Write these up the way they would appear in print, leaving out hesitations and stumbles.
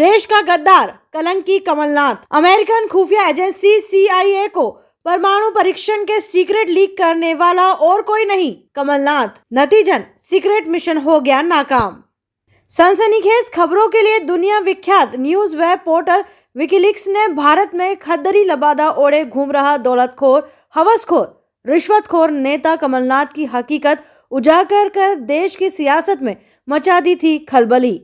देश का गद्दार कलंकी कमलनाथ। अमेरिकन खुफिया एजेंसी CIA को परमाणु परीक्षण के सीक्रेट लीक करने वाला और कोई नहीं, कमलनाथ। नतीजन सीक्रेट मिशन हो गया नाकाम। सनसनीखेज खबरों के लिए दुनिया विख्यात न्यूज वेब पोर्टल विकीलीक्स ने भारत में खद्दरी लबादा ओढ़े घूम रहा दौलतखोर, हवसखोर, रिश्वतखोर नेता कमलनाथ की हकीकत उजागर कर देश की सियासत में मचा दी थी खलबली।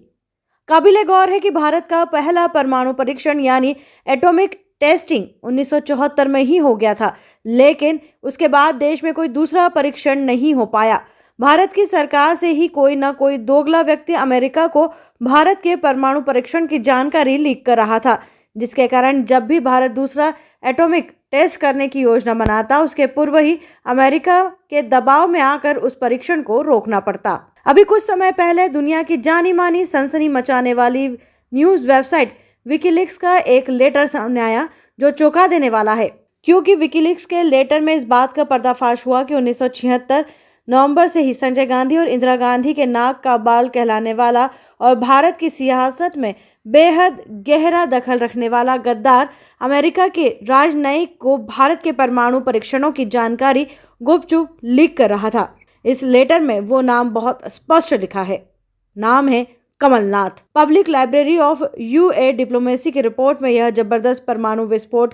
काबिले गौर है कि भारत का पहला परमाणु परीक्षण यानी एटॉमिक टेस्टिंग 1974 में ही हो गया था, लेकिन उसके बाद देश में कोई दूसरा परीक्षण नहीं हो पाया। भारत की सरकार से ही कोई ना कोई दोगला व्यक्ति अमेरिका को भारत के परमाणु परीक्षण की जानकारी लीक कर रहा था, जिसके कारण जब भी भारत दूसरा एटॉमिक टेस्ट करने की योजना बनाता, उसके पूर्व ही अमेरिका के दबाव में आकर उस परीक्षण को रोकना पड़ता। अभी कुछ समय पहले दुनिया की जानी मानी सनसनी मचाने वाली न्यूज वेबसाइट विकीलीक्स का एक लेटर सामने आया जो चौंका देने वाला है, क्योंकि विकीलीक्स के लेटर में इस बात का पर्दाफाश हुआ कि 1976 नवंबर से ही संजय गांधी और इंदिरा गांधी के नाक का बाल कहलाने वाला और भारत की सियासत में बेहद गहरा दखल रखने वाला गद्दार अमेरिका के राजनयिक को भारत के परमाणु परीक्षणों की जानकारी गुपचुप लीक कर रहा था। इस लेटर में वो नाम बहुत स्पष्ट लिखा है, नाम है Kamalnath. Public library of UA diplomacy की रिपोर्ट में यह जबरदस्त परमाणु विस्फोट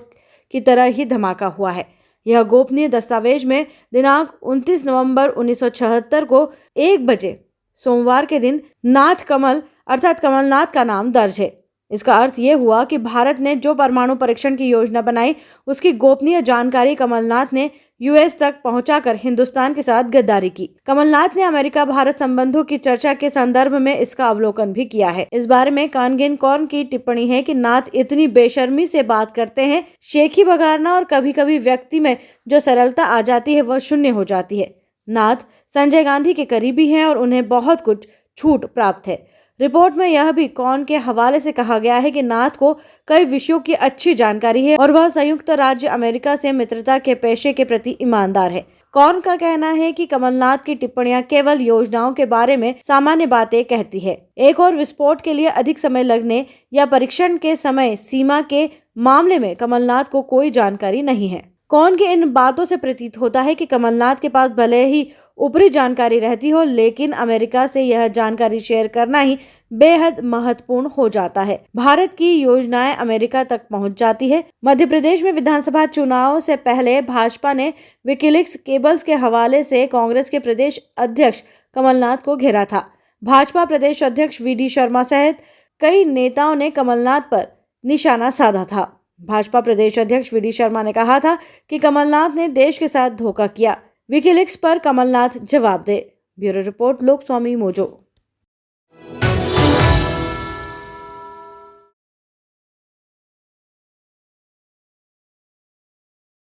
की तरह ही धमाका हुआ है। यह गोपनीय दस्तावेज में दिनांक 29 नवंबर 1976 को 1 बजे सोमवार के दिन नाथ कमल अर्थात कमलनाथ का नाम दर्ज है। इसका अर्थ यह हुआ कि भारत ने जो परमाणु परीक्षण की योजना बनाई, उसकी गोपनीय जानकारी कमलनाथ ने US तक पहुंचाकर हिंदुस्तान के साथ गद्दारी की। कमलनाथ ने अमेरिका भारत संबंधों की चर्चा के संदर्भ में इसका अवलोकन भी किया है। इस बारे में कानगेन कौर की टिप्पणी है कि नाथ इतनी बेशर्मी से बात करते हैं, शेखी बघारना और कभी कभी व्यक्ति में जो सरलता आ जाती है वह शून्य हो जाती है। नाथ संजय गांधी के करीबी हैं और उन्हें बहुत कुछ छूट प्राप्त है। रिपोर्ट में यह भी कौन के हवाले से कहा गया है कि नाथ को कई विषयों की अच्छी जानकारी है और वह संयुक्त राज्य अमेरिका से मित्रता के पेशे के प्रति ईमानदार है। कौन का कहना है कि कमलनाथ की टिप्पणियां केवल योजनाओं के बारे में सामान्य बातें कहती है। एक और विस्फोट के लिए अधिक समय लगने या परीक्षण के समय सीमा के मामले में कमलनाथ को कोई जानकारी नहीं है। कौन के इन बातों से प्रतीत होता है कि कमलनाथ के पास भले ही ऊपरी जानकारी रहती हो, लेकिन अमेरिका से यह जानकारी शेयर करना ही बेहद महत्वपूर्ण हो जाता है। भारत की योजनाएं अमेरिका तक पहुंच जाती है। मध्य प्रदेश में विधानसभा चुनाव से पहले भाजपा ने विकीलीक्स केबल्स के हवाले से कांग्रेस के प्रदेश अध्यक्ष कमलनाथ को घेरा था। भाजपा प्रदेश अध्यक्ष VD शर्मा सहित कई नेताओं ने कमलनाथ पर निशाना साधा था। भाजपा प्रदेश अध्यक्ष VD शर्मा ने कहा था कि कमलनाथ ने देश के साथ धोखा किया। विकीलीक्स पर कमलनाथ जवाब दे। Bureau report, Lokswami mojo.